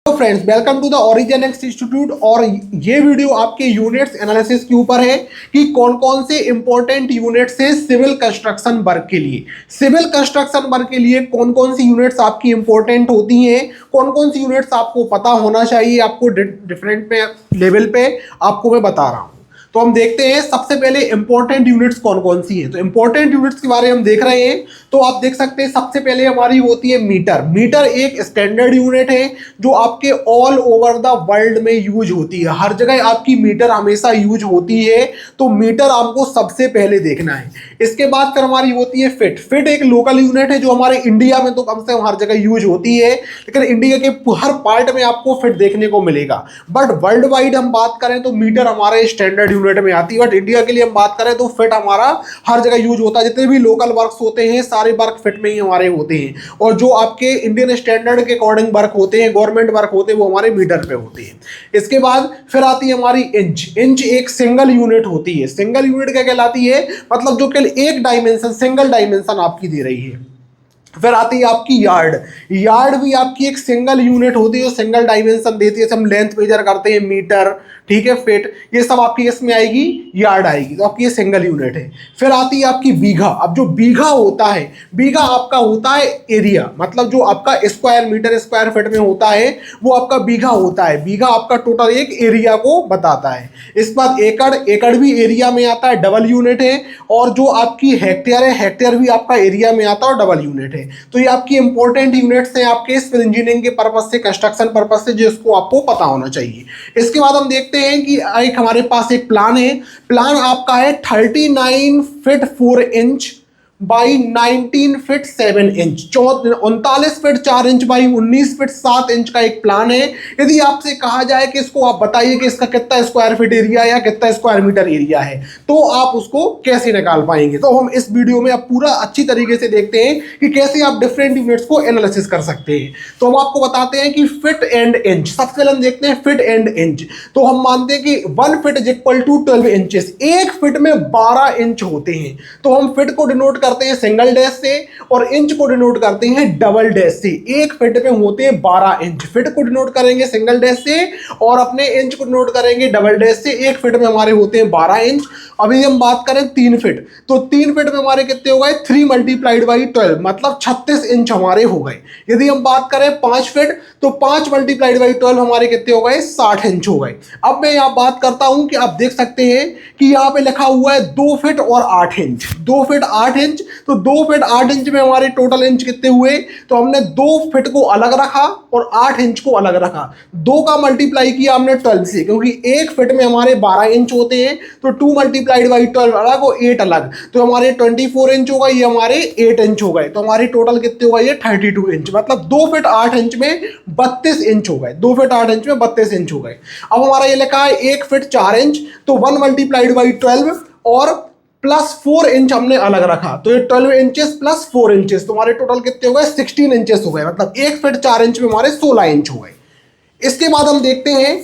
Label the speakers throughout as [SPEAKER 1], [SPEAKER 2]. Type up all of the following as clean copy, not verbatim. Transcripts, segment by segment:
[SPEAKER 1] तो friends, welcome to the Origin X Institute. और ये वीडियो आपके यूनिट्स एनालिसिस के ऊपर है कि कौन कौन से इंपॉर्टेंट यूनिट्स है सिविल कंस्ट्रक्शन वर्क के लिए। सिविल कंस्ट्रक्शन वर्क के लिए कौन कौन सी यूनिट्स आपकी इंपॉर्टेंट होती हैं, कौन कौन सी यूनिट्स आपको पता होना चाहिए, आपको डिफरेंट पे लेवल पे आपको मैं बता रहा हूँ। तो हम देखते हैं सबसे पहले इंपॉर्टेंट यूनिट्स कौन कौन सी हैं। तो इंपॉर्टेंट यूनिट्स के बारे में हम देख रहे हैं। तो आप देख सकते हैं सबसे पहले हमारी होती है मीटर। मीटर एक स्टैंडर्ड यूनिट है जो आपके ऑल ओवर द वर्ल्ड में यूज होती है। हर जगह आपकी मीटर हमेशा यूज होती है, तो मीटर आपको सबसे पहले देखना है। इसके बाद फिर हमारी होती है फिट। फिट एक लोकल यूनिट है जो हमारे इंडिया में तो कम से कम हर जगह यूज होती है, लेकिन इंडिया के हर पार्ट में आपको फिट देखने को मिलेगा। बट वर्ल्ड वाइड हम बात करें तो मीटर हमारे स्टैंडर्ड यूनिट में आती है। बट इंडिया के लिए हम बात करें तो फिट हमारा हर जगह यूज होता है। जितने भी लोकल वर्क्स होते हैं सारे वर्क फिट में ही हमारे होते हैं, और जो आपके इंडियन स्टैंडर्ड के अकॉर्डिंग वर्क होते हैं, गवर्नमेंट वर्क होते हैं, वो हमारे मीटर पे होते हैं। इसके बाद फिर आती है हमारी इंच। इंच एक सिंगल यूनिट होती है। सिंगल यूनिट क्या कहलाती है, मतलब जो केवल एक डायमेंशन, सिंगल डायमेंशन आपकी दे रही है। फिर आती है आपकी यार्ड। यार्ड भी आपकी एक सिंगल यूनिट होती है जो सिंगल डायमेंशन देती है। हम लेंथ मेजर करते हैं, मीटर, ठीक है, फीट, ये सब आपकी इसमें आएगी, यार्ड आएगी। तो आपकी ये सिंगल यूनिट है। फिर आती है आपकी बीघा। अब जो बीघा होता है, बीघा आपका होता है एरिया, मतलब जो आपका स्क्वायर मीटर स्क्वायर फीट में होता है वो आपका बीघा होता है। बीघा आपका टोटल एक एरिया को बताता है। इसके बाद एकड़। एकड़ भी एरिया में आता है, डबल यूनिट है। और जो आपकी हेक्टेयर है, हेक्टेयर भी आपका एरिया में आता है और डबल यूनिट है। तो ये आपकी इंपॉर्टेंट यूनिट्स हैं आपके सिविल इंजीनियरिंग के पर्पस से, कंस्ट्रक्शन पर्पस से, जिसको आपको पता होना चाहिए। इसके बाद हम देखते हैं कि एक हमारे पास एक प्लान है। प्लान आपका है 39 feet 4 inch by 19 feet 7 inch, 39 feet 4 inch by 19 feet 7 inch का एक प्लान है। यदि आपसे कहा जाए कि इसको आप बताइए कि इसका कितना स्क्वायर फीट एरिया या कितना स्क्वायर मीटर एरिया है, तो आप उसको कैसे निकाल पाएंगे। तो हम इस वीडियो में अब पूरा अच्छी तरीके से देखते हैं कि कैसे आप डिफरेंट यूनिट्स को एनालिसिस कर सकते हैं। तो हम आपको बताते हैं कि फिट एंड इंच। सबसे पहले हम देखते हैं फिट एंड इंच। तो हम मानते हैं कि 1 feet is equal to 12 inches. एक फिट में 12 इंच होते हैं। तो हम फिट को डिनोट करते हैं सिंगल डैश से और इंच को डिनोट करते हैं डबल डैश से। एक फिट में होते हैं 12 इंच। फिट को डिनोट करेंगे सिंगल डैश से और अपने इंच को डिनोट करेंगे डबल डैश से। एक फिट में हमारे होते हैं 12 इंच। अभी हम बात करें 3 फीट, तो 3 फीट में हमारे कितने हो गए, 3 मल्टीप्लाइड बाई 12, मतलब 36 इंच हमारे हो गए। यदि हम बात करें 5 फीट, तो 5 मल्टीप्लाइड बाई 12 हमारे कितने हो गए, 60 इंच हो गए। अब मैं यहाँ बात करता हूं कि आप देख सकते हैं कि यहाँ पे लिखा हुआ है 2 फीट और 8 इंच। 2 फीट 8 इंच, तो 2 फीट 8 इंच में हमारे टोटल इंच कितने हुए, तो हमने 2 फीट को अलग रखा और 8 इंच को अलग रखा। 2 का मल्टीप्लाई किया हमने 12 से, क्योंकि एक फीट में हमारे 12 इंच होते हैं, तो 2 मल्टीप्लाइड बाई 12 अलग और 8 अलग, तो हमारे 24 इंच होगा, ये हमारे 8 इंच हो गए। तो हमारी टोटल कितने हो गए, ये 32 इंच, मतलब 2 फीट 8 इंच में 32 इंच हो गए। 2 फीट 8 इंच में 32 इंच हो गए। अब हमारा ये लिखा है 1 फीट 4 इंच, तो 1 मल्टीप्लाइड बाई 12 और प्लस 4 इंच हमने अलग रखा, तो ये 12 इंचेस प्लस 4 इंचेस, तो हमारे टोटल कितने हो गए, 16 इंचेस हो गए। मतलब 1 फीट 4 इंच में हमारे 16 इंच हो गए। इसके बाद हम देखते हैं,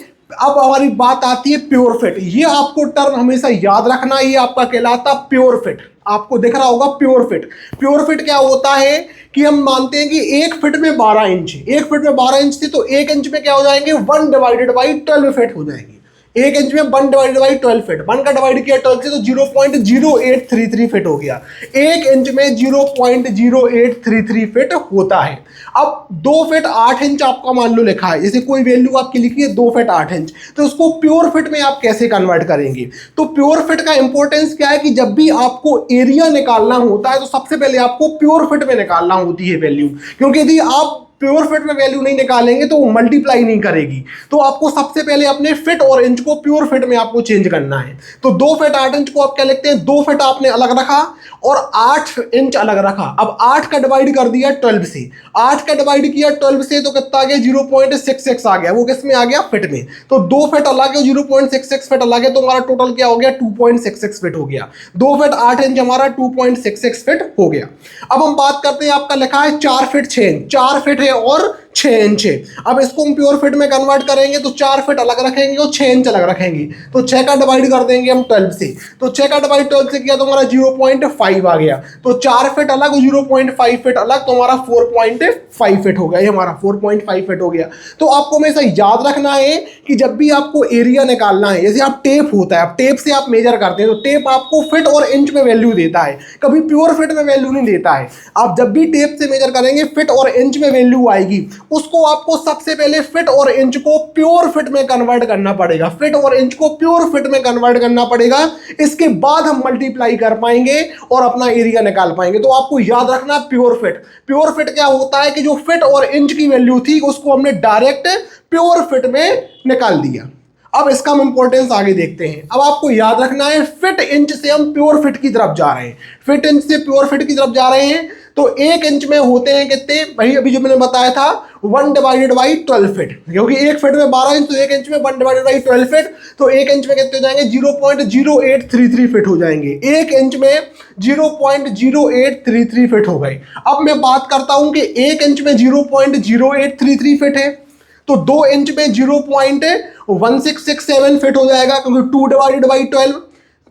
[SPEAKER 1] अब हमारी बात आती है प्योर फिट। ये आपको टर्म हमेशा याद रखना, ये आपका कहलाता प्योर फिट। आपको दिख रहा होगा प्योर फिट। प्योर फिट क्या होता है कि हम मानते हैं कि 1 फीट में 12 इंच, 1 फीट में 12 इंच थी, तो 1 इंच में क्या हो जाएंगे, 1 डिवाइडेड बाई 12 फीट हो जाएंगी। 1 इंच में 1 डिवाइडेड बाई 12 फीट, 1 का डिवाइड किया 12 से तो 0.0833 फीट हो गया। 1 इंच में 0.0833 फीट होता है। अब 2 फीट 8 इंच आपका मान लो लिखा है, जैसे कोई वैल्यू आपकी लिखी है 2 फीट 8 इंच, तो उसको प्योर फिट में आप कैसे कन्वर्ट करेंगे। तो प्योर फिट का इंपॉर्टेंस क्या है कि जब भी आपको एरिया निकालना होता है तो सबसे पहले आपको प्योर फिट में निकालना होती है वैल्यू, क्योंकि यदि आप प्योर फिट में वैल्यू नहीं निकालेंगे तो वो मल्टीप्लाई नहीं करेगी। तो आपको सबसे पहले अपने फिट और इंच को प्योर फिट में आपको चेंज करना है। तो 2 फीट 8 इंच को आप क्या लिखते हैं, 2 फीट आपने अलग रखा और 8 इंच अलग रखा। अब 8 का डिवाइड कर दिया 12 से, 8 का डिवाइड किया 12 से, तो कितना आ गया, 0.66 आ गया। वो किस में आ गया, फिट में। तो 2 फीट अलग है, 0.66 फीट अलग है, तो हमारा टोटल क्या हो गया, 2.66 फीट हो गया। 2 फीट 8 इंच हमारा 2.66 फीट हो गया। अब हम बात करते हैं, आपका लिखा है 4 फीट 6 इंच, 4 फीट है और 6 इंच है। अब इसको हम प्योर फिट में कन्वर्ट करेंगे तो 4 फिट अलग रखेंगे और 6 इंच अलग रखेंगे, तो 6 का डिवाइड कर देंगे हम 12 से, तो 6 का डिवाइड 12 से किया तो हमारा 0.5 आ गया, तो 4 फिट अलग और 0.5 फिट अलग, तो हमारा 4.5 फिट हो गया, ये हमारा 4.5 फिट हो गया। तो आपको हमेशा याद रखना है कि जब भी आपको एरिया निकालना है, जैसे आप टेप होता है, आप टेप से आप मेजर करते हैं तो टेप आपको फिट और इंच में वैल्यू देता है, कभी प्योर फिट में वैल्यू नहीं देता है। आप जब भी टेप से मेजर करेंगे फिट और इंच में वैल्यू आएगी, उसको आपको सबसे पहले फिट और इंच को प्योर फिट में कन्वर्ट करना पड़ेगा, फिट और इंच को प्योर फिट में कन्वर्ट करना पड़ेगा, इसके बाद हम मल्टीप्लाई कर पाएंगे और अपना एरिया निकाल पाएंगे। तो आपको याद रखना प्योर फिट, प्योर फिट क्या होता है कि जो फिट और इंच की वैल्यू थी उसको हमने डायरेक्ट प्योर फिट में निकाल दिया। अब इसका हम इंपॉर्टेंस आगे देखते हैं। अब आपको याद रखना है फिट इंच से हम प्योर फिट की तरफ जा रहे हैं, फिट इंच से प्योर फिट की तरफ जा रहे हैं, तो 1 इंच में होते हैं कितने, वही अभी जो मैंने बताया था 1 डिवाइडेड बाई 12 फिट, क्योंकि 1 फिट में 12 इंच, तो 1 इंच में 1 डिवाइडेड बाई 12 फिट, तो 1 इंच में कितने हो जाएंगे 0.0833 फिट हो जाएंगे, 1 इंच में 0.0833 फिट हो गए। अब मैं बात करता हूं कि 1 इंच में 0.0833 फिट है, तो 2 इंच में 0.1667 फिट हो जाएगा, क्योंकि 2 डिवाइडेड बाई 12।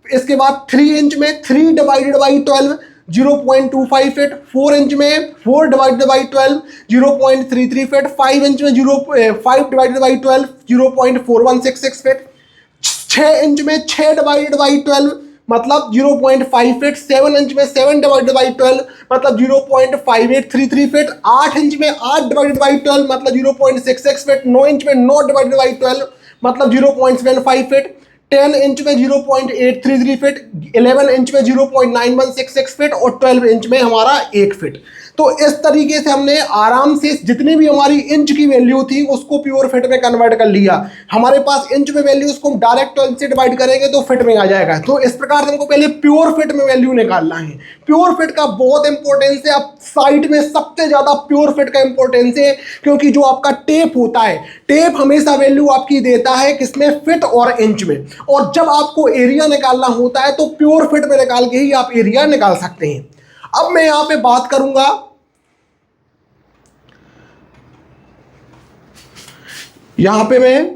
[SPEAKER 1] इसके बाद 3 इंच में 3 डिवाइडेड बाई 12 0.25 फिट, 4 इंच में 4 डिवाइडेड बाई 12 0.33 फिट, 5 इंच में 5 डिवाइडेड बाई 12 0.4166 फिट, 6 इंच में 6 डिवाइडेड बाई 12 मतलब 0.5 फिट, 7 इंच में 7 डिवाइडेड बाई 12 मतलब 0.5833 फिट, 8 इंच में 8 डिवाइडेड बाई 12 मतलब 0.66 फिट, 9 इंच में 9 डिवाइडेड बाई 12 मतलब 0.75 फिट, 10 इंच में 0.833 फिट, 11 इंच में 0.9166 फिट और 12 इंच में हमारा 1 फिट। तो इस तरीके से हमने आराम से जितनी भी हमारी इंच की वैल्यू थी उसको प्योर फिट में कन्वर्ट कर लिया। हमारे पास इंच में वैल्यू, उसको हम डायरेक्ट 12 से डिवाइड करेंगे तो फिट में आ जाएगा। तो इस प्रकार से हमको पहले प्योर फिट में वैल्यू निकालना है। प्योर फिट का बहुत इंपॉर्टेंस है, अब साइट में सबसे ज्यादा प्योर फिट का इंपॉर्टेंस है, क्योंकि जो आपका टेप होता है, टेप हमेशा वैल्यू आपकी देता है किसमें, फिट और इंच में, और जब आपको एरिया निकालना होता है तो प्योर फिट में निकाल के ही आप एरिया निकाल सकते हैं। अब मैं यहां पे बात करूंगा, यहां पे मैं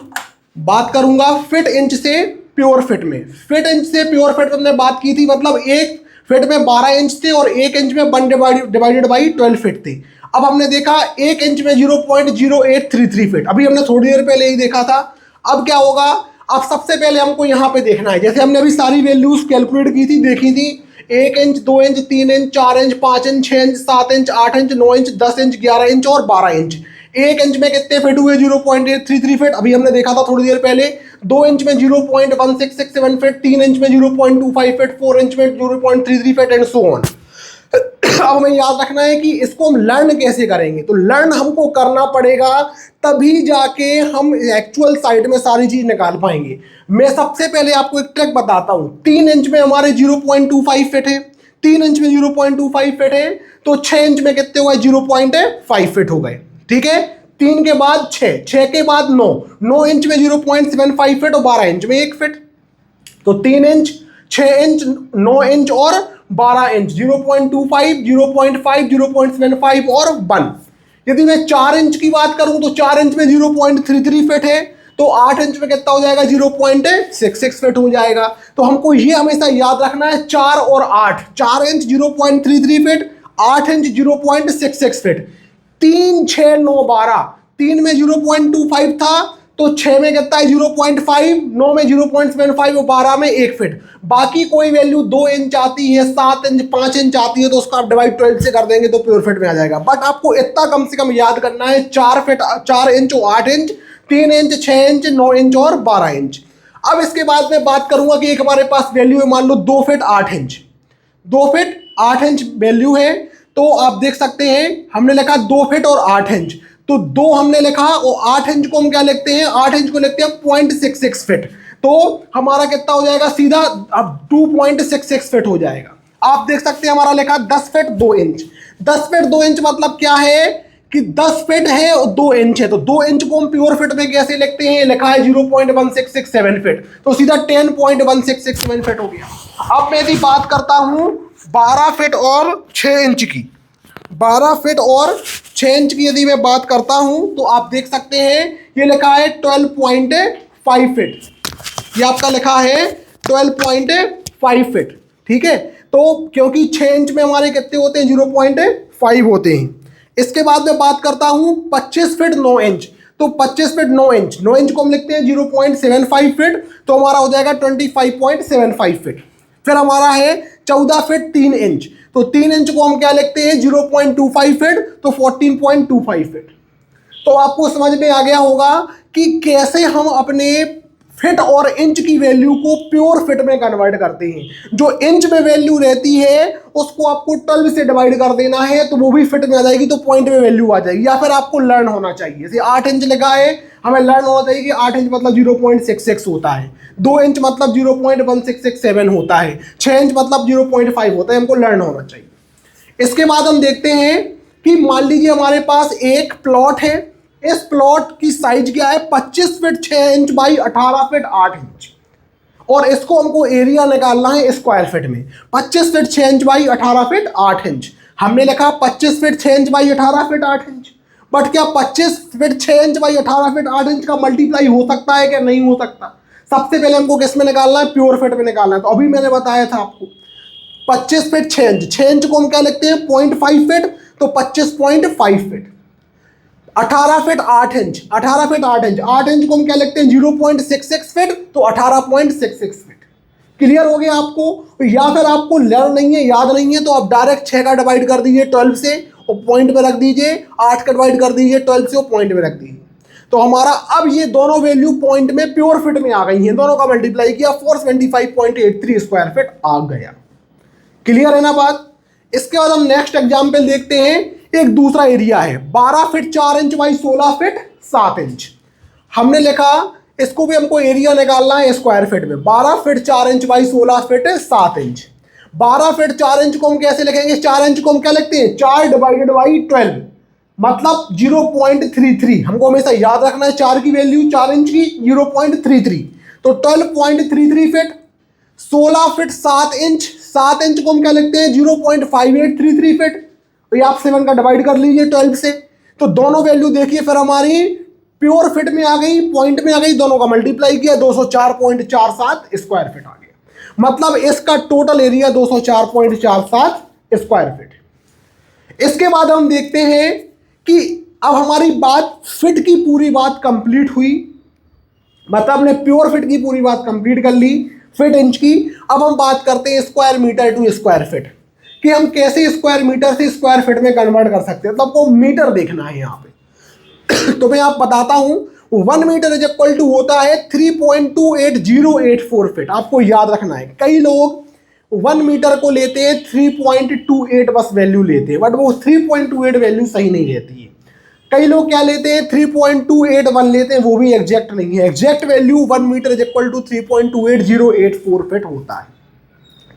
[SPEAKER 1] बात करूंगा फिट इंच से प्योर फिट में। फिट इंच से प्योर फिट में हमने बात की थी, मतलब 1 फिट में 12 इंच थे और 1 इंच में 1 डिवाइडेड बाई 12 फिट थे। अब हमने देखा 1 इंच में 0.0833 फिट, अभी हमने थोड़ी देर पहले ही देखा था। अब क्या होगा, अब सबसे पहले हमको यहाँ पे देखना है, जैसे हमने अभी सारी वैल्यूज कैलकुलेट की थी, देखी थी, 1 inch, 2 inch, 3 inch, 4 inch, 5 inch, 6 inch, 7 inch, 8 inch, 9 inch, 10 inch, 11 inch और 12 इंच। 1 इंच में कितने फिट हुए, 0.833 फिट, अभी हमने देखा था थोड़ी देर पहले। 2 इंच में 0.1667 फिट, 3 इंच में 0.25 फिट, 4 इंच में 0.33 फिट एंड सो ऑन। अब हमें याद रखना है कि इसको हम लर्न कैसे करेंगे, तो लर्न हमको करना पड़ेगा, तभी जाके हम एक्चुअल साइड में सारी चीज निकाल पाएंगे। मैं सबसे पहले आपको एक ट्रिक बताता हूं। 3 इंच में हमारे 0.25 फिट है, 3 इंच में 0.25 फिट है, तो 6 इंच में कितने हुए, 0.5 फिट हो गए, ठीक है। 3 के बाद 6, 6 के बाद 9, 9 इंच में 0.75 फिट और 12 इंच में 1 फिट, तो 3 इंच, 6 इंच, 9 इंच और 12 इंच, 0.25, 0.5, 0.75 और 1। यदि मैं 4 इंच की बात करूं तो 4 इंच में 0.33 फिट है, तो 8 इंच में कितना हो जाएगा, 0.66 फिट हो जाएगा। तो हमको ये हमेशा याद रखना है 4 और 8, 4 इंच 0.33 फिट, 8 इंच 0.66 फिट, 3, 6, 9, 12, 3 में 0.25 था तो 6 में कितना है 0.5, 9 में 0.75 और 12 में 1 फिट। बाकी कोई वैल्यू 2 इंच आती है, 7 इंच, 5 इंच आती है, तो उसका आप डिवाइड 12 से कर देंगे तो प्योर फिट में आ जाएगा। बट आपको इतना कम से कम याद करना है 4 फिट, 4 इंच और 8 इंच, 3 इंच, 6 इंच, 9 इंच और 12 इंच। अब इसके बाद मैं बात करूंगा कि एक हमारे पास वैल्यू है, मान लो 2 fit 8 inch, 2 fit 8 inch value है, तो आप देख सकते हैं हमने लिखा 2 फिट और 8 इंच, तो 2 हमने लिखा और 8 इंच को हम क्या लिखते हैं, 8 इंच को लिखते हैं 0.66 फिट, तो हमारा कितना हो जाएगा सीधा, अब 2.66 फिट हो जाएगा। आप देख सकते हैं हमारा लिखा 10 फिट 2 इंच, 10 फिट 2 इंच मतलब क्या है कि 10 फिट है और 2 इंच है, तो 2 इंच को हम प्योर फिट में कैसे लिखते हैं, लिखा है 0.1667 फिट, तो सीधा 10.1667 फिट हो गया। अब मैं यदि बात करता हूं 12 फिट और 6 इंच की, 12 फीट और 6 इंच की यदि मैं बात करता हूं तो आप देख सकते हैं ये लिखा है 12.5 फीट, ये आपका लिखा है 12.5 फीट। ठीक है, तो क्योंकि 6 इंच में हमारे कितने होते हैं 0.5 होते हैं। इसके बाद मैं बात करता हूं 25 फीट 9 इंच, तो 25 फीट 9 इंच, 9 इंच को हम लिखते हैं 0.75 फीट, तो हमारा हो जाएगा 25.75 फीट। फिर हमारा है 14 फीट 3 इंच, तो 3 इंच को हम क्या लिखते हैं 0.25 फीट, तो 14.25 फीट। तो आपको समझ में आ गया होगा कि कैसे हम अपने फिट और इंच की वैल्यू को प्योर फिट में कन्वर्ट करते हैं। जो इंच में वैल्यू रहती है उसको आपको 12 से डिवाइड कर देना है तो वो भी फिट में आ जाएगी, तो पॉइंट में वैल्यू आ जाएगी। या फिर आपको लर्न होना चाहिए, जैसे 8 इंच लिखा है, हमें लर्न होना चाहिए कि 8 इंच मतलब 0.66 होता है, 2 इंच मतलब 0.1667 होता है, 6 इंच मतलब 0.5 होता है, हमको लर्न होना चाहिए। इसके बाद हम देखते हैं कि मान लीजिए हमारे पास एक प्लॉट है, इस प्लॉट की साइज क्या है 25 feet 6 inch by 18 feet 8 inch, और इसको हमको एरिया निकालना है स्क्वायर फीट में। 25 feet 6 inch by 18 feet 8 inch, हमने लिखा 25 feet 6 inch by 18 feet 8 inch, but क्या 25 feet 6 inch by 18 feet 8 inch का मल्टीप्लाई हो सकता है क्या? नहीं हो सकता। सबसे पहले हमको किस में निकालना है? प्योर फीट में निकालना है। तो अभी मैंने बताया था आपको 25 फीट 6 इंच, 6 इंच को हम क्या लिखते हैं 0.5 फीट, तो 25.5 feet. 18 feet 8 inch, 18 feet 8 inch, 8 inch को हम क्या लिखते हैं 0.66 फीट, तो 18.66 फीट। क्लियर हो गया आपको? या फिर आपको लर्न नहीं है, याद नहीं है, तो आप डायरेक्ट 6 का डिवाइड कर दीजिए 12 से और पॉइंट में रख दीजिए, 8 का डिवाइड कर दीजिए 12 से और पॉइंट में रख दीजिए। तो हमारा अब ये दोनों वैल्यू पॉइंट में प्योर फिट में आ गई हैं, दोनों का मल्टीप्लाई किया 425.83 स्क्वायर फीट आ गया। क्लियर है ना बात? इसके बाद हम नेक्स्ट एग्जाम्पल देखते हैं। एक दूसरा एरिया है 12 feet 4 inch by 16 feet 7 inch, हमने लिखा इसको भी हमको एरिया निकालना है स्क्वायर फीट में। 12 feet 4 inch by 16 feet 7 inch, 12 feet 4 inch को हम कैसे लिखेंगे? 4 इंच को हम क्या लिखते हैं 4 डिवाइडेड बाई 12, मतलब 0.33। हमको हमेशा याद रखना है 4 की वैल्यू, 4 इंच की 0.33, तो 12.33 फीट। 16 फीट 7 इंच, 7 इंच को हम क्या लिखते हैं 0.5833 फीट, तो ये आप 7 का डिवाइड कर लीजिए 12 से, तो दोनों वैल्यू देखिए फिर हमारी प्योर फिट में आ गई, पॉइंट में आ गई, दोनों का मल्टीप्लाई किया 204.47 स्क्वायर फीट आ गया। मतलब इसका टोटल एरिया 204.47 स्क्वायर फीट। इसके बाद हम देखते हैं कि अब हमारी बात फिट की पूरी बात कंप्लीट हुई, मतलब हमने प्योर फिट की पूरी बात कंप्लीट कर ली फिट इंच की। अब हम बात करते हैं square metre to square feet, कि हम कैसे स्क्वायर मीटर से स्क्वायर फिट में कन्वर्ट कर सकते हैं। तो आपको मीटर देखना है यहाँ पे तो मैं आप बताता हूँ 1 मीटर इज इक्वल टू होता है 3.28084 फीट। आपको याद रखना है, कई लोग 1 मीटर को लेते हैं 3.28 बस वैल्यू लेते हैं, बट वो 3.28 वैल्यू सही नहीं रहती है। कई लोग क्या लेते हैं 3.281 लेते हैं, वो भी एग्जैक्ट नहीं है। Exact value 1 metre is equal to 3.28084 feet होता है।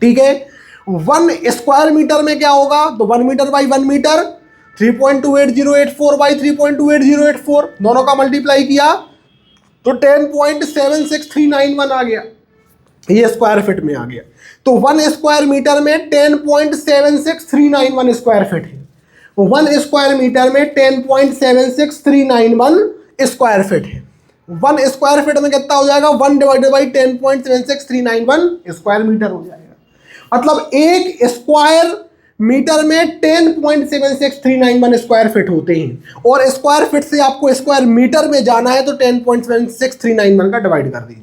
[SPEAKER 1] ठीक है, 1 स्क्वायर मीटर में क्या होगा? तो 1 मीटर बाई 1 मीटर, 3.28084 बाई 3.28084, दोनों का मल्टीप्लाई किया तो 10.76391 आ गया, ये स्क्वायर फिट में आ गया। तो 1 स्क्वायर मीटर में 10.76391 स्क्वायर फिट है, 1 स्क्वायर मीटर में 10.76391 स्क्वायर फिट है। 1 स्क्वायर फिट में कितना हो जाएगा? 1 डिवाइडेड बाई 10.76391 स्क्वायर मीटर हो जाएगा। मतलब एक स्क्वायर मीटर में 10.76391 स्क्वायर फिट होते हैं, और स्क्वायर फिट से आपको स्क्वायर मीटर में जाना है तो 10.76391 का डिवाइड कर दीजिए।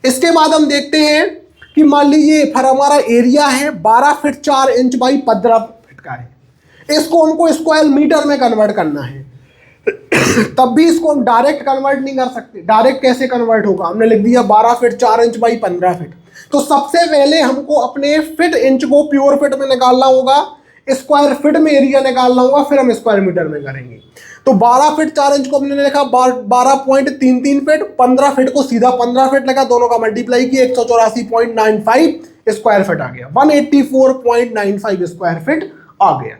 [SPEAKER 1] इसके बाद हम देखते हैं कि मान लीजिए फिर हमारा एरिया है 12 फीट 4 इंच बाई 15 फीट का है, इसको हमको स्क्वायर मीटर में कन्वर्ट करना है तब भी इसको हम डायरेक्ट कन्वर्ट नहीं कर सकते। डायरेक्ट कैसे कन्वर्ट होगा? हमने लिख दिया 12 फीट 4 इंच बाई 15 फीट, तो सबसे पहले हमको अपने फिट इंच को प्योर फिट में निकालना होगा, स्क्वायर फिट में एरिया निकालना होगा, फिर हम स्क्वायर मीटर में करेंगे। तो 12 फीट 4 इंच को हमने लिखा 12.33 फीट, 15 फीट को सीधा 15 फीट लगा, दोनों का मल्टीप्लाई किया 184.95 स्क्वायर फीट आ गया, 184.95 स्क्वायर फीट आ गया।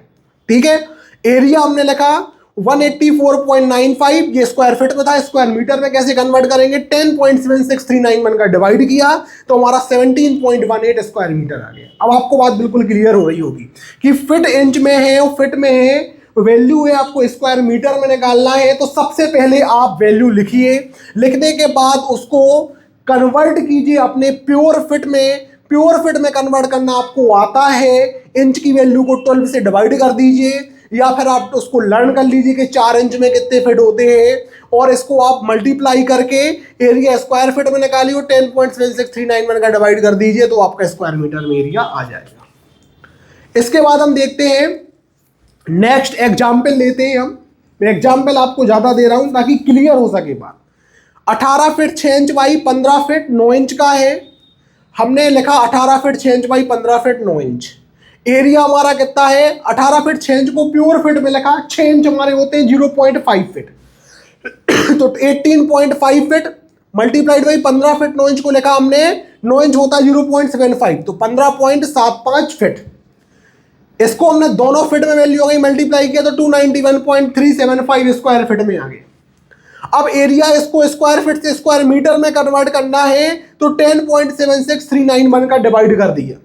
[SPEAKER 1] ठीक है, एरिया हमने लिखा 184.95 ये स्क्वायर फीट में था, स्क्वायर मीटर में कैसे कन्वर्ट करेंगे, 10.76391 का डिवाइड किया तो हमारा 17.18 स्क्वायर मीटर आ गया। अब आपको बात बिल्कुल क्लियर हो रही होगी कि फिट इंच में है और फिट में है, वैल्यू है आपको स्क्वायर मीटर में निकालना है। तो सबसे पहले आप वैल्यू लिखिए, लिखने के बाद उसको कन्वर्ट कीजिए अपने प्योर फिट में। प्योर फिट में कन्वर्ट करना आपको आता है, इंच की वैल्यू को 12 से डिवाइड कर दीजिए, या फिर आप उसको लर्न कर लीजिए कि 4 इंच में कितने फिट होते हैं, और इसको आप मल्टीप्लाई करके एरिया स्क्वायर फीट में निकालिए, 10.76391 का डिवाइड कर दीजिए तो आपका स्क्वायर मीटर में एरिया आ जाएगा। इसके बाद हम देखते हैं नेक्स्ट एग्जाम्पल लेते हैं हम। मैं एग्जाम्पल आपको ज्यादा दे रहा हूं ताकि क्लियर हो सके बात। 18 feet 6 inch by 15 feet 9 inch का है। हमने लिखा 18 feet 6 inch by 15 feet 9 inch. Area हमारा कितना है, 18 फीट 6 इंच को प्योर फीट में लिखा, 6 इंच हमारे होते हैं 0.5 फीट तो 18.5 feet multiplied by 15 feet 9 inch को लिखा हमने, 9 इंच होता है 0.75 तो 15.75 फीट। इसको हमने दोनों फीट में वैल्यू हो गई मल्टीप्लाई किया तो 291.375 स्क्वायर फीट में आ गए। अब एरिया इसको स्क्वायर फीट से स्क्वायर मीटर में कन्वर्ट करना है तो 10.76391 का डिवाइड कर दिया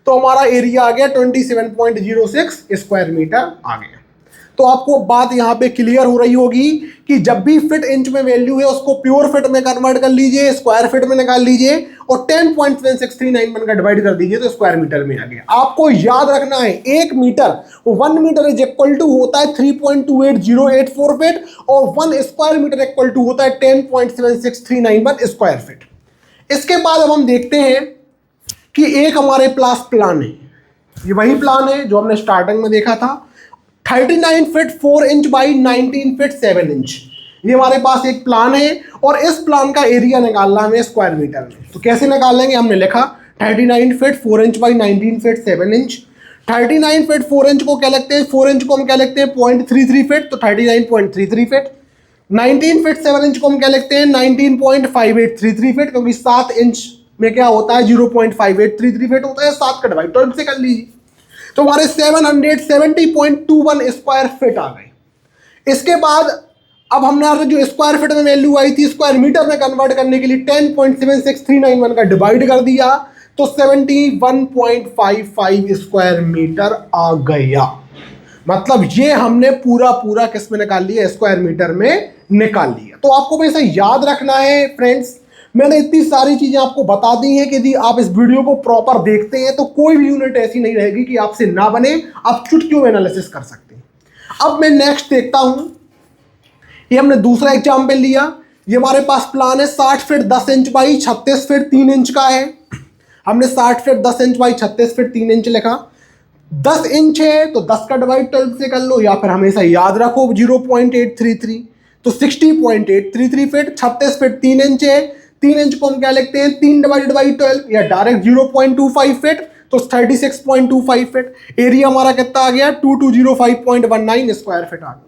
[SPEAKER 1] तो हमारा एरिया आ गया 27.06 स्क्वायर मीटर आ गया। तो आपको बात यहां पे क्लियर हो रही होगी कि जब भी फिट इंच में वैल्यू है उसको प्योर फिट में कन्वर्ट कर लीजिए, स्क्वायर फिट में निकाल लीजिए और 10.76391 का डिवाइड कर दीजिए तो स्क्वायर मीटर में आ गया। आपको याद रखना है 1 metre 1 metre is equal to होता है 3.28084 फीट और 1 स्क्वायर मीटर इक्वल टू होता है 10.76391 स्क्वायर फीट। इसके बाद अब हम देखते हैं कि एक हमारे पास प्लान है, ये वही प्लान है जो हमने स्टार्टिंग में देखा था, 39 feet 4 inch by 19 feet 7 inch. ये हमारे पास एक प्लान है और इस प्लान का एरिया निकालना हमें स्क्वायर मीटर में। तो कैसे निकाल लेंगे, हमने लिखा 39 feet 4 inch by 19 feet 7 inch. 39 feet 4 inch को क्या लिखते हैं, 4 इंच को हम क्या लिखते हैं 0.33 फीट तो 39.33 फीट। 19 फीट 7 इंच को हम क्या लिखते हैं 19.5833 फीट, क्योंकि 7 इंच में क्या होता है 0.5833 फीट होता है, 7 का डिवाइड 12 से कर लीजिए तो हमारे 770.21 स्क्वायर फीट आ गए। इसके बाद अब हमने जो स्क्वायर फीट में वैल्यू आई थी स्क्वायर मीटर में कन्वर्ट करने के लिए 10.76391 का डिवाइड कर दिया तो 71.55 स्क्वायर मीटर आ गया। मतलब ये हमने पूरा किस में निकाल लिया, स्क्वायर मीटर में निकाल लिया। तो आपको वैसे याद रखना है फ्रेंड्स, मैंने इतनी सारी चीजें आपको बता दी हैं कि यदि आप इस वीडियो को प्रॉपर देखते हैं तो कोई भी यूनिट ऐसी नहीं रहेगी कि आपसे ना बने, आप चुटकियों में एनालिसिस कर सकते हैं। अब मैं नेक्स्ट देखता हूं, ये हमने दूसरा एग्जाम्पल लिया। ये हमारे पास प्लान है 60 feet 10 inch by 36 feet 3 inch का है। हमने 60 feet 10 inch by 36 feet 3 inch लिखा। 10 इंच है तो 10 का डिवाइड 12 से कर लो, या फिर हमेशा याद रखो 0.833 तो 60.833 फीट। 36 फीट 3 इंच है, 3 इंच को हम क्या लिखते हैं 3 डिवाइडेड बाई 12 या डायरेक्ट 0.25 फीट तो 36.25 फीट। एरिया हमारा कितना आ गया 2205.19 स्क्वायर फीट आ गया।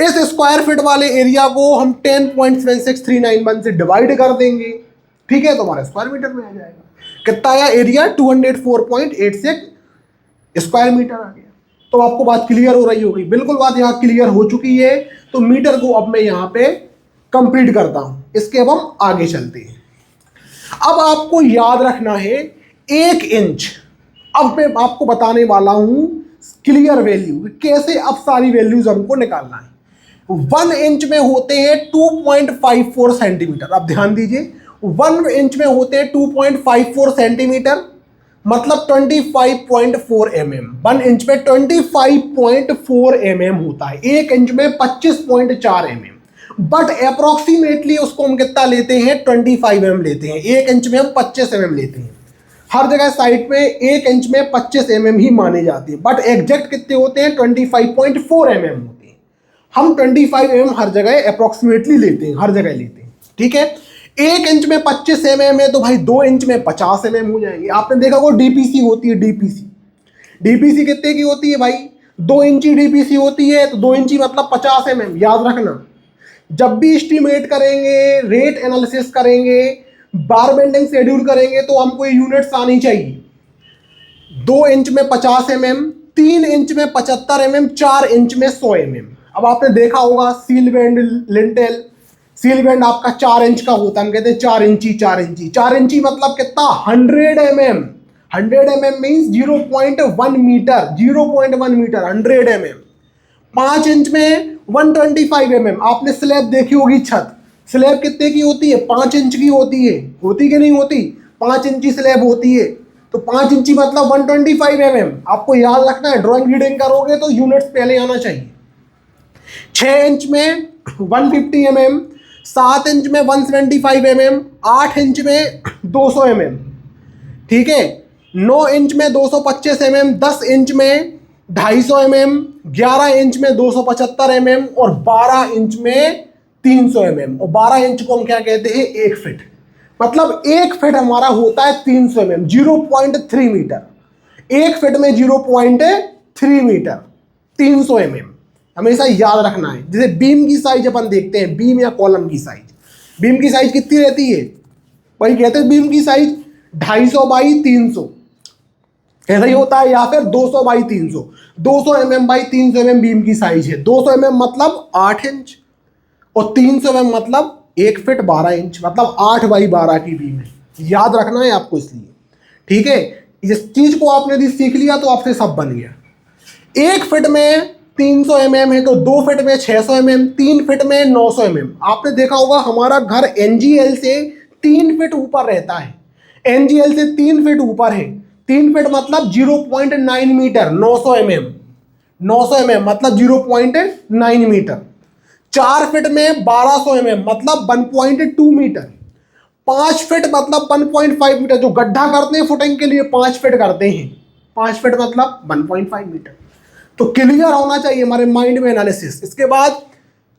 [SPEAKER 1] इस स्क्वायर फीट वाले एरिया को हम 10.76391 से डिवाइड कर देंगे, ठीक है, तो हमारा स्क्वायर मीटर में आ जाएगा। कितना आया एरिया 204.86 स्क्वायर मीटर आ गया। तो आपको बात क्लियर हो रही होगी, बिल्कुल बात यहाँ क्लियर हो चुकी है। तो मीटर को अब मैं यहाँ पे कंप्लीट करता हूं, इसके अब हम आगे चलते हैं। अब आपको याद रखना है 1 इंच। अब मैं आपको बताने वाला हूं क्लियर वैल्यू, कैसे अब सारी वैल्यूज हमको निकालना है। 1 इंच में होते हैं 2.54 सेंटीमीटर। अब ध्यान दीजिए 1 इंच में होते हैं 2.54 सेंटीमीटर मतलब 25.4 mm। 1 इंच में 25.4 mm होता है, 1 इंच में 25.4 mm। बट अप्रोक्सीमेटली उसको हम कितना लेते हैं 25 mm लेते हैं। 1 इंच में हम 25 mm लेते हैं। हर जगह साइड में 1 इंच में 25 mm ही माने जाते हैं, बट एग्जैक्ट कितने होते हैं 25.4 mm होते हैं। हम 25 mm हर जगह अप्रोक्सीमेटली लेते हैं, हर जगह लेते हैं, ठीक है। 1 इंच में 25 mm है तो भाई 2 इंच में 50 mm हो जाएंगे। आपने देखा वो डीपीसी होती है, डीपीसी कितने की होती है भाई 2 इंची डीपीसी होती है, तो 2 इंची मतलब 50 mm। याद रखना जब भी एस्टीमेट करेंगे, रेट एनालिसिस करेंगे, बार बेंडिंग शेड्यूल करेंगे तो हमको यूनिट्स आनी चाहिए। 2 इंच में 50 mm, 3 इंच में 75 mm, 4 इंच में 100 mm। अब आपने देखा होगा seal band, lintel. Seal band आपका 4 इंच का होता है, हम कहते हैं 4 इंची 4 इंची। 4 इंची मतलब कितना, 100 mm। 100 mm means 0.1 metre, 0.1 metre 100 mm। 5 inch में 125 mm। आपने स्लैब देखी होगी, छत स्लैब कितने की होती है, 5 इंच की होती है, होती कि नहीं होती, 5 इंची स्लैब होती है। तो 5 इंची मतलब 125 mm। आपको याद रखना है, ड्राइंग रीडिंग करोगे तो यूनिट्स पहले आना चाहिए। 6 इंच में 150 mm, 7 इंच में 175 mm, 8 इंच में 200 mm, ठीक है। 9 इंच में 225 mm, 10 इंच में 250 mm, 11 इंच में 275 mm और 12 इंच में 300 mm। और 12 इंच को हम क्या कहते हैं, 1 फीट। मतलब 1 फीट हमारा होता है 300 mm, 0.3 मीटर। 1 फीट में 0.3 मीटर, 300 mm। हमेशा याद रखना है। जैसे बीम की साइज अपन देखते हैं, बीम या कॉलम की साइज, बीम की साइज कितनी रहती है, वही कहते हैं बीम की साइज 250 बाई 300, ऐसा ही होता है। या फिर 200 by 300, 200 mm by 300 mm beam की साइज है। 200 mm मतलब 8 इंच और 300 mm मतलब 1 फीट 12 इंच, मतलब 8 बाई 12 की बीम है। याद रखना है आपको इसलिए, ठीक है। इस चीज को आपने यदि सीख लिया तो आपसे सब बन गया। 1 फीट में 300 mm है तो 2 फीट में 600 mm, 3 फीट में 900 mm। आपने देखा होगा हमारा घर एनजीएल से 3 फीट ऊपर रहता है, एनजीएल से 3 फीट ऊपर है। 3 फीट मतलब 0.9 मीटर, 900 mm, 900 mm मतलब 0.9 मीटर। 4 फीट में 1200 mm मतलब 1.2 मीटर। 5 फीट मतलब 1.5 मीटर, जो गड्ढा करते हैं फुटिंग के लिए 5 फीट करते हैं, 5 फीट मतलब 1.5 मीटर। तो क्लियर होना चाहिए हमारे माइंड में एनालिसिस। इसके बाद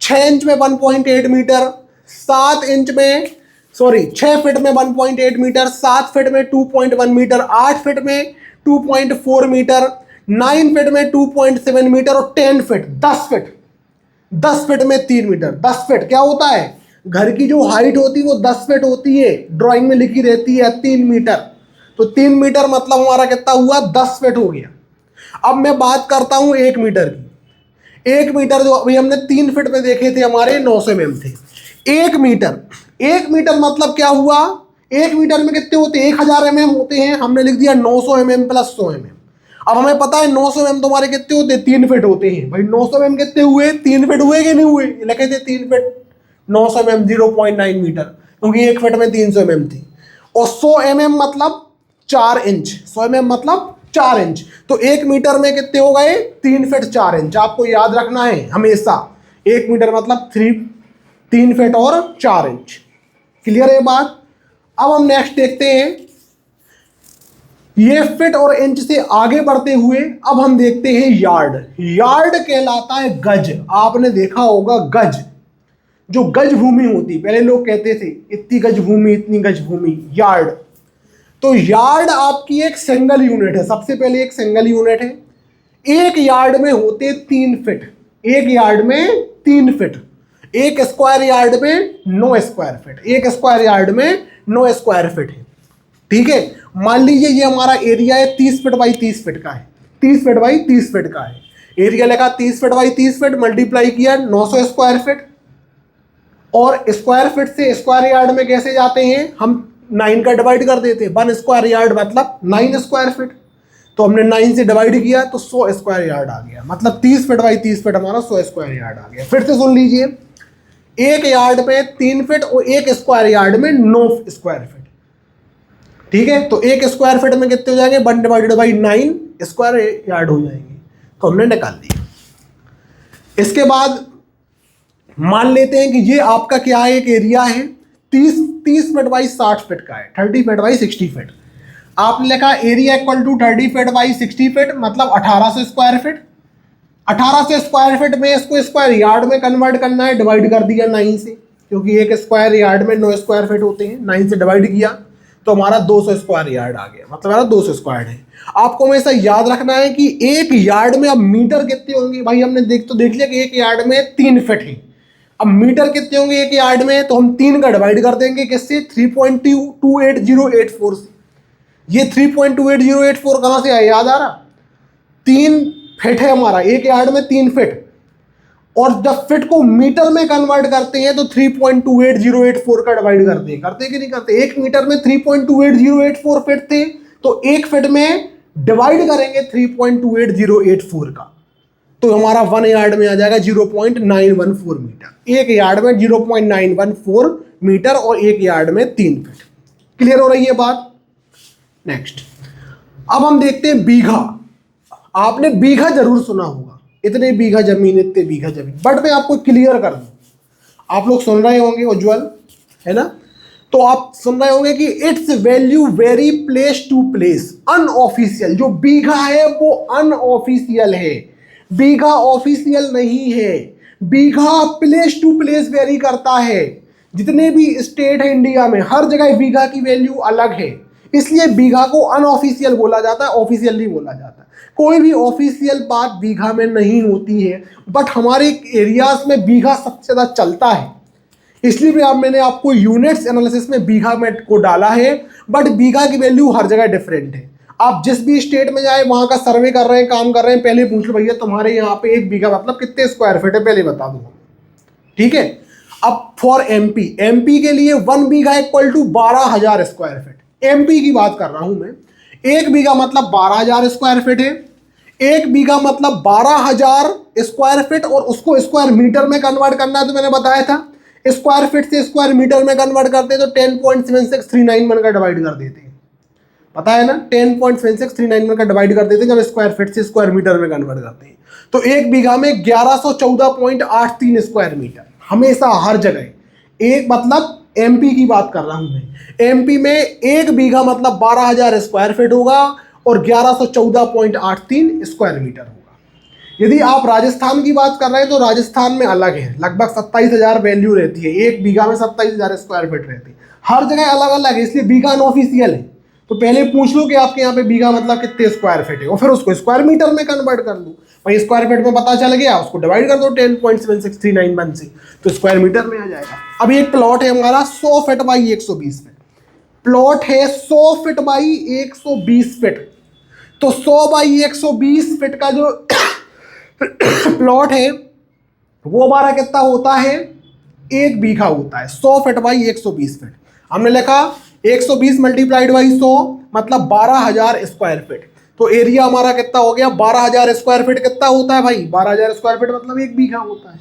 [SPEAKER 1] 6 इंच में 1.8 मीटर, 7 इंच में 6 फीट में 1.8 मीटर, 7 फीट में 2.1 मीटर, 8 फीट में 2.4 मीटर, 9 फीट में 2.7 मीटर और 10 फीट 10 फीट में 3 मीटर। 10 फीट क्या होता है, घर की जो हाइट होती है वो 10 फीट होती है, ड्राइंग में लिखी रहती है 3 मीटर। तो 3 मीटर मतलब हमारा कितना हुआ, 10 फीट हो गया। अब मैं बात करता हूं 1 मीटर की। 1 मीटर जो अभी हमने 3 फीट में देखे थे हमारे 900 mm थे। 1 मीटर, 1 मीटर मतलब क्या हुआ, 1 मीटर में कितने होते हैं, 1000 mm होते हैं। हमने लिख दिया 900 mm प्लस 100 mm। अब हमें पता है 900 mm तुम्हारे कितने होते हैं, 3 फीट होते हैं। भाई 900 mm कितने हुए, 3 फीट हुए कि नहीं हुए, लिखे थे 3 फीट 900 mm 0.9 मीटर, क्योंकि 1 फीट में 300 mm थी। और 100 mm मतलब 4 इंच, 100 mm मतलब 4 इंच। तो 1 मीटर में कितने हो गए, 3 फीट 4 इंच। आपको याद रखना है हमेशा, 1 मीटर मतलब 3 फीट और 4 इंच। क्लियर है बात। अब हम नेक्स्ट देखते हैं, ये फीट और इंच से आगे बढ़ते हुए अब हम देखते हैं यार्ड। यार्ड कहलाता है गज। आपने देखा होगा गज, जो गज भूमि होती, पहले लोग कहते थे इतनी गज भूमि, इतनी गज भूमि, यार्ड। तो यार्ड आपकी एक सिंगल यूनिट है, सबसे पहले एक सिंगल यूनिट है। एक यार्ड में होते 3 फीट, एक यार्ड में 3 फीट, एक स्क्वायर यार्ड में 9 स्क्वायर फीट, एक स्क्वायर यार्ड में 9 स्क्वायर फीट है, ठीक है। मान लीजिए ये हमारा एरिया है 30 फीट बाई 30 फीट का है, 30 फीट बाई 30 फीट का है। एरिया लगा 30 फीट बाई 30 फीट, मल्टीप्लाई किया 900 स्क्वायर फीट। और स्क्वायर फीट से स्क्वायर यार्ड में कैसे जाते हैं, हम 9 का डिवाइड कर देते हैं। 1 स्क्वायर यार्ड मतलब 9 स्क्वायर फीट, तो हमने 9 से डिवाइड किया तो 100 स्क्वायर यार्ड आ गया। मतलब 30 फीट बाई 30 फीट हमारा 100 स्क्वायर यार्ड आ गया। फिर से सुन लीजिए, एक यार्ड में 3 फीट और एक स्क्वायर यार्ड में 9 स्क्वायर फीट, ठीक है। तो एक स्क्वायर फीट में कितने हो जाएंगे, 1 डिवाइडेड बाई 9 स्क्वायर यार्ड हो जाएंगे। तो हमने निकाल दिया। इसके बाद मान लेते हैं कि ये आपका क्या है, एक एरिया है 30 फीट बाई 60 फीट का है, 30 फीट बाई 60 फीट। आपने लिखा area equal to 30 feet by 60 feet मतलब 1800 स्क्वायर फीट। 1800 स्क्वायर फीट में इसको स्क्वायर यार्ड में कन्वर्ट करना है, डिवाइड कर दिया 9 से, क्योंकि एक स्क्वायर यार्ड में 9 स्क्वायर फीट होते हैं। 9 से डिवाइड किया तो हमारा 200 स्क्वायर यार्ड आ गया, मतलब हमारा 200 स्क्वायर है। आपको हमेशा याद रखना है कि एक यार्ड में अब मीटर कितने होंगे। भाई हमने देख लिया कि एक यार्ड में 3 फीट है, अब मीटर कितने होंगे एक यार्ड में, तो हम 3 का डिवाइड कर देंगे किससे, 3.28084 से। ये 3.28084 कहां से आया, याद आ रहा, 3 फीट है हमारा, एक यार्ड में 3 फीट और जब फिट को मीटर में कन्वर्ट करते हैं तो 3.28084 का डिवाइड करते हैं, करते कि नहीं करते? एक मीटर में 3.28084 फिट थे, तो एक फिट में डिवाइड करेंगे 3.28084 का, तो हमारा 1 यार्ड में आ जाएगा 0.914 मीटर। एक यार्ड में 0.914 मीटर और एक यार्ड में 3 फिट। क्लियर हो रही है बात? नेक्स्ट, अब हम देखते हैं बीघा। आपने बीघा जरूर सुना होगा, इतने बीघा जमीन, इतने बीघा जमीन, बट मैं आपको क्लियर कर दूं, आप लोग सुन रहे होंगे उज्जवल, है ना? तो आप सुन रहे होंगे कि its value vary place to place, unofficial. जो बीघा है वो अनऑफिशियल है, बीघा ऑफिशियल नहीं है। बीघा प्लेस टू प्लेस वेरी करता है। जितने भी स्टेट है इंडिया में, हर जगह बीघा की वैल्यू अलग है, इसलिए बीघा को अनऑफिशियल बोला जाता है, ऑफिशियल नहीं बोला जाता। कोई भी ऑफिशियल बात बीघा में नहीं होती है, बट हमारे एरियाज में बीघा सबसे ज्यादा चलता है, इसलिए भी मैंने आपको यूनिट्स एनालिसिस में बीघा में को डाला है। बट बीघा की वैल्यू हर जगह डिफरेंट है। आप जिस भी स्टेट में जाए, वहां का सर्वे कर रहे हैं, काम कर रहे हैं, पहले पूछ लो भैया तुम्हारे यहाँ पे एक बीघा मतलब कितने स्क्वायर फीट है, पहले बता दूंगा, ठीक है? अब फॉर एमपी, एमपी के लिए 1 bigha equal to 12,000 square feet. MP की बात कर रहा हूं मैं। एक बीघा मतलब 12,000 स्क्वायर फीट है। एक बीघा मतलब 12,000 स्क्वायर फीट, और उसको स्क्वायर मीटर में कन्वर्ट करना है, तो मैंने बताया था स्क्वायर फीट से स्क्वायर मीटर में कन्वर्ट करते हैं तो 10.76391 का डिवाइड कर देते हैं, पता है ना? 10.76391 का डिवाइड कर देते हैं जब स्क्वायर फीट से स्क्वायर मीटर में कन्वर्ट करते हैं। तो एक बीघा में 1114.83 स्क्वायर मीटर, हमेशा हर जगह। एक मतलब एमपी की बात कर रहा हूं मैं, एमपी में एक बीघा मतलब 12,000 स्क्वायर फीट होगा और 1114.83 स्क्वायर मीटर होगा। यदि आप राजस्थान की बात कर रहे हैं तो राजस्थान में अलग है, लगभग 27,000 वैल्यू रहती है, एक बीघा में 27,000 स्क्वायर फीट रहती है। हर जगह अलग अलग है, इसलिए बीघा अनऑफिशियल है। तो पहले पूछ लो कि आपके यहाँ पे बीघा मतलब कितने स्क्वायर फीट है, और फिर उसको स्क्वायर मीटर में कन्वर्ट कर लो। भाई स्क्वायर फीट में पता चल गया, उसको डिवाइड कर दो 10.76391 से, तो स्क्वायर मीटर में आ जाएगा। अब एक प्लॉट है हमारा 100 फीट बाई 120 फीट, प्लॉट है 100 फीट बाई 120 फीट। तो 100 बाई 120 फीट का जो प्लॉट है वो हमारा कितना होता है? एक बीघा होता है। 100 फीट बाई 120 फीट, हमने लिखा 120 मल्टीप्लाइड बाई 100 मतलब 12,000 स्क्वायर फीट। तो एरिया हमारा कितना हो गया? 12,000 स्क्वायर फीट कितना होता है भाई? 12,000 स्क्वायर फीट मतलब एक बीघा होता है।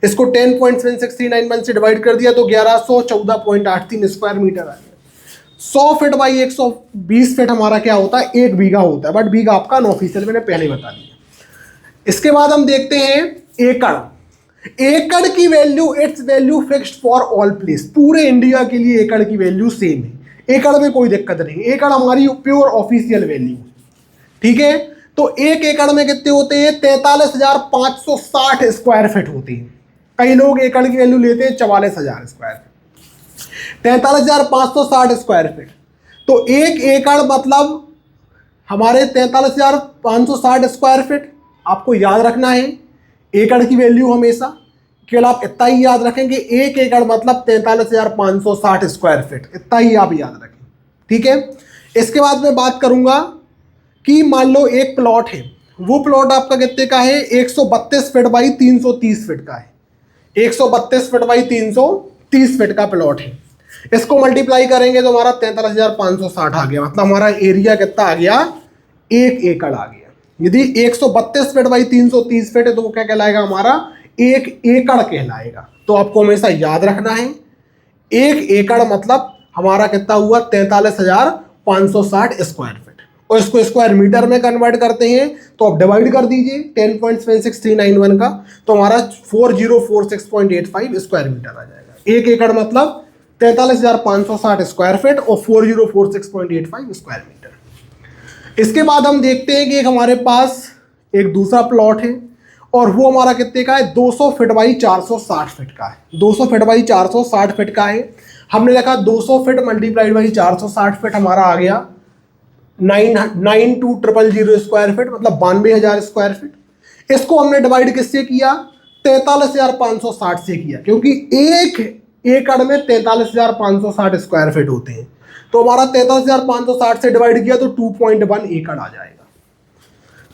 [SPEAKER 1] इसको 10.76391 से डिवाइड कर दिया तो 1114.83 स्क्वायर मीटर आ गया। 100 फीट बाई 120 फीट हमारा क्या होता है? एक बीघा होता है, बट बीघा आपका अनऑफिशियल, मैंने पहले बता दिया। इसके बाद हम देखते हैं एकड़। एकड़ की value, it's value fixed for all place, पूरे इंडिया के लिए एकड़ की वैल्यू सेम है, एकड़ में कोई दिक्कत नहीं। एकड़ हमारी प्योर ऑफिशियल वैल्यू, ठीक है? तो एक एकड़ में कितने होते हैं? 43,560 स्क्वायर फीट होती है। कई लोग एकड़ की वैल्यू लेते हैं 44,000 स्क्वायर फीट, 43,560 स्क्वायर फीट। तो एक एकड़ मतलब हमारे 43,560 स्क्वायर फीट। आपको याद रखना है एकड़ की वैल्यू हमेशा, केवल आप इतना ही याद रखेंगे, एक एकड़ मतलब 43,560 स्क्वायर फीट, इतना ही आप याद रखें, ठीक है? इसके बाद मैं बात करूंगा कि मान लो एक प्लॉट है, वो प्लॉट आपका कितने का है? 132 फीट बाई 330 फीट का है। 132 फीट बाई 330 फीट का प्लॉट है। इसको मल्टीप्लाई करेंगे तो हमारा 43,560 आ गया, मतलब हमारा एरिया कितना आ गया? 1 एकड़ आ गया। यदि 132 फीट बाई 330 फीट है तो वो क्या कहलाएगा? हमारा 1 एकड़ कहलाएगा। तो आपको हमेशा याद रखना है 1 एकड़ मतलब हमारा कितना हुआ? 43,560 स्क्वायर फीट। और इसको स्क्वायर मीटर में कन्वर्ट करते हैं तो आप डिवाइड कर दीजिए 10.76391 का, तो हमारा 4046.85 स्क्वायर मीटर आ जाएगा। 1 एकड़ मतलब 43,560 स्क्वायर फीट और 4046.85 स्क्वायर मीटर। इसके बाद हम देखते हैं कि एक हमारे पास एक दूसरा प्लॉट है और वो हमारा कितने का है? 200 फीट बाई 460 फीट का है। 200 फीट बाई 460 फीट का है। हमने लिखा 200 फीट मल्टीप्लाइड बाई 460 फीट हमारा आ गया 992,000 स्क्वायर फीट, मतलब 92,000 स्क्वायर फीट। इसको हमने डिवाइड किससे किया? 43,560 से किया, क्योंकि एक एकड़ में 43,560 स्क्वायर फीट होते हैं। तो हमारा 43,560 से डिवाइड किया तो 2.1 एकड़ आ जाएगा।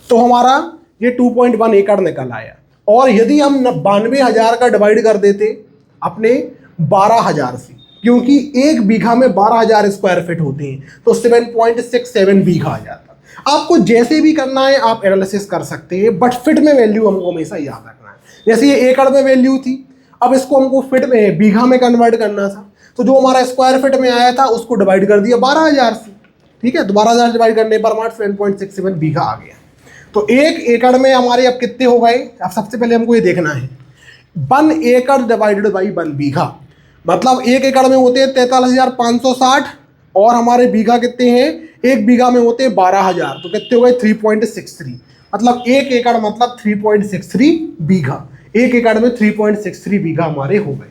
[SPEAKER 1] तो हमारा ये 2.1 एकड़ निकल आया। और यदि हम 92,000 का डिवाइड कर देते अपने 12,000 से, क्योंकि एक बीघा में 12,000 स्क्वायर फीट होते हैं, तो 7.67 बीघा आ जाता। आपको जैसे भी करना है आप एनालिसिस कर सकते हैं, बट फिट में वैल्यू हमको हमेशा याद रखना है। जैसे ये एकड़ में वैल्यू थी, अब इसको हमको फिट में बीघा में कन्वर्ट करना था, तो जो हमारा स्क्वायर फीट में आया था उसको डिवाइड कर दिया 12,000 से। ठीक है, तो 12,000 डिवाइड करने पर हमारा 7.67 बीघा आ गया। तो एक एकड़ में हमारे अब कितने हो गए, अब सबसे पहले हमको ये देखना है 1 एकड़ डिवाइडेड बाई 1 बीघा, मतलब एक एकड़ में होते हैं 43,560 और हमारे बीघा कितने हैं, एक बीघा में होते हैं 12,000, तो कितने हो गए 3.63, मतलब एक एकड़ मतलब 3.63 बीघा, एक एकड़ में 3.63 बीघा हमारे हो गए।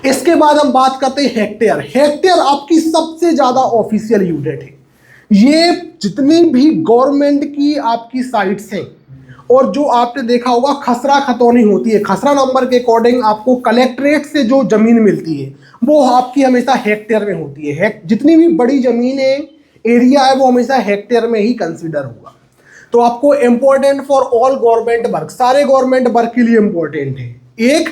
[SPEAKER 1] इसके बाद हम बात करते हैं हेक्टेयर। हेक्टेयर आपकी सबसे ज्यादा ऑफिशियल यूनिट है। ये जितनी भी गवर्नमेंट की आपकी साइट्स हैं और जो आपने देखा होगा खसरा खतौनी होती है, खसरा नंबर के अकॉर्डिंग आपको कलेक्ट्रेट से जो जमीन मिलती है वो आपकी हमेशा हेक्टेयर में होती है। जितनी भी बड़ी जमीन है, एरिया है, वो हमेशा हेक्टेयर में ही कंसीडर होगा। तो आपको important for all government work, सारे गवर्नमेंट वर्क के लिए इंपॉर्टेंट है एक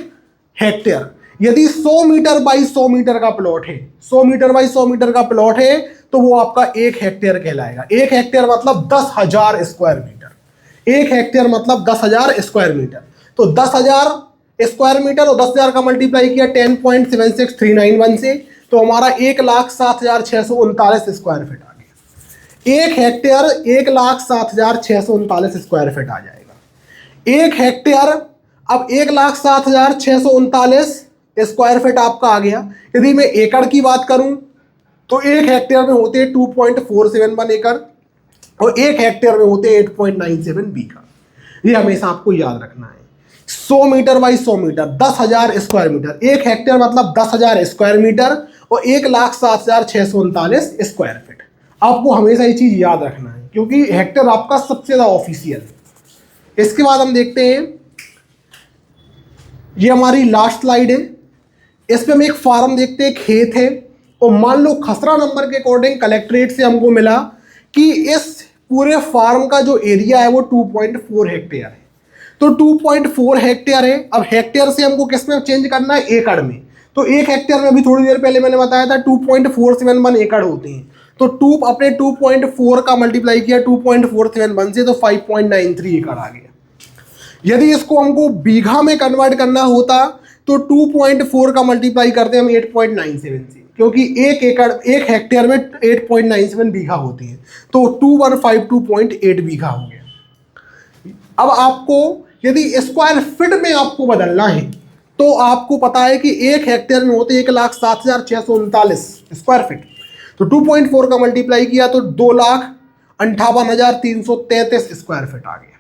[SPEAKER 1] हेक्टेयर। यदि 100 मीटर बाई 100 मीटर का प्लॉट है, 100 मीटर बाई 100 मीटर का प्लॉट है, तो वो आपका एक हेक्टेयर कहलाएगा। एक हेक्टेयर मतलब 10,000 स्क्वायर मीटर। एक हेक्टेयर मतलब 10,000 स्क्वायर मीटर। तो 10,000 स्क्वायर मीटर और 10,000 का मल्टीप्लाई किया 10.76391 से, तो हमारा 1,07,639 स्क्वायर फीट आ गया। एक हेक्टेयर 1,07,639 स्क्वायर फीट आ जाएगा। एक हेक्टेयर अब 1,07,639 स्क्वायर फीट आपका आ गया। यदि मैं एकड़ की बात करूं तो एक हेक्टेयर में होते हैं 2.471 एकड़ और एक हेक्टेयर में होते हैं 8.97 बीघा। ये हमेशा आपको याद रखना है। 100 metre by 100 metre 10,000 square metre, एक हेक्टेयर मतलब 10,000 स्क्वायर मीटर और 1,07,639 स्क्वायर फीट। आपको हमेशा ये चीज याद रखना है क्योंकि हेक्टेयर आपका सबसे ज्यादा ऑफिशियल है। इसके बाद हम देखते हैं, ये हमारी लास्ट स्लाइड है। इस पे हम एक फार्म देखते हैं, खेत है, और मान लो खसरा नंबर के अकॉर्डिंग कलेक्ट्रेट से हमको मिला कि इस पूरे फार्म का जो एरिया है वो 2.4 हेक्टेयर है। तो 2.4 हेक्टेयर है। अब हेक्टेयर से हमको किस में चेंज करना है, एकड़ में। तो एक हेक्टेयर में अभी थोड़ी देर पहले मैंने बताया था 2.471 एकड़ होते हैं। तो अपने 2.4 का मल्टीप्लाई किया 2.471 से, तो 5.93 एकड़ आ गया। यदि इसको हमको बीघा में कन्वर्ट करना होता तो 2.4 का मल्टीप्लाई करते हैं हम 8.97 से, क्योंकि एक हेक्टेयर में 8.97 बीघा होती है, तो 2152.8 बीघा हो गया। अब आपको यदि स्क्वायर फीट में आपको बदलना है तो आपको पता है कि एक हेक्टेयर में होते 1,07,639 स्क्वायर फीट। तो 2.4 का मल्टीप्लाई किया तो 2,58,333 स्क्वायर फीट आ गया।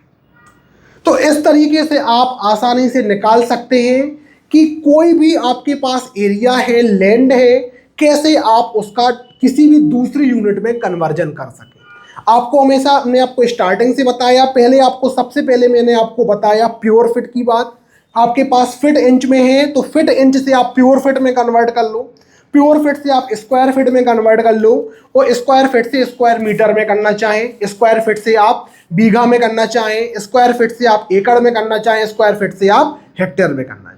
[SPEAKER 1] तो इस तरीके से आप आसानी से निकाल सकते हैं कि कोई भी आपके पास एरिया है, लैंड है, कैसे आप उसका किसी भी दूसरी यूनिट में कन्वर्जन कर सकें। आपको हमेशा मैंने आपको स्टार्टिंग से बताया, सबसे पहले मैंने आपको बताया प्योर फिट की बात। आपके पास फिट इंच में है तो फिट इंच से आप प्योर फिट में कन्वर्ट कर लो, प्योर फिट से आप स्क्वायर फिट में कन्वर्ट कर लो, और स्क्वायर फिट से स्क्वायर मीटर में करना चाहें, स्क्वायर फिट से आप बीघा में करना चाहें, स्क्वायर फिट से आप एकड़ में करना चाहें, स्क्वायर फिट से आप हेक्टेयर में करना चाहें।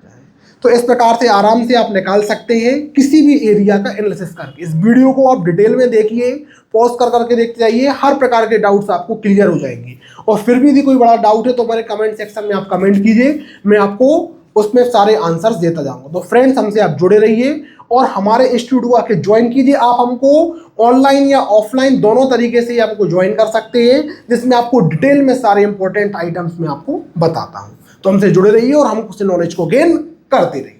[SPEAKER 1] तो इस प्रकार से आराम से आप निकाल सकते हैं किसी भी एरिया का एनालिसिस करके। इस वीडियो को आप डिटेल में देखिए, पॉज कर करके देखते जाइए, हर प्रकार के डाउट्स आपको क्लियर हो जाएंगे। और फिर भी यदि कोई बड़ा डाउट है तो हमारे कमेंट सेक्शन में आप कमेंट कीजिए, मैं आपको उसमें सारे आंसर्स देता जाऊंगा। तो फ्रेंड्स, हमसे आप जुड़े रहिए और हमारे इंस्टीट्यूट को आके ज्वाइन कीजिए। आप हमको ऑनलाइन या ऑफलाइन दोनों तरीके से आपको ज्वाइन कर सकते हैं, जिसमें आपको डिटेल में सारे इंपॉर्टेंट आइटम्स में आपको बताता हूं। तो हमसे जुड़े रहिए और हम उस नॉलेज को गेन करते रहिए।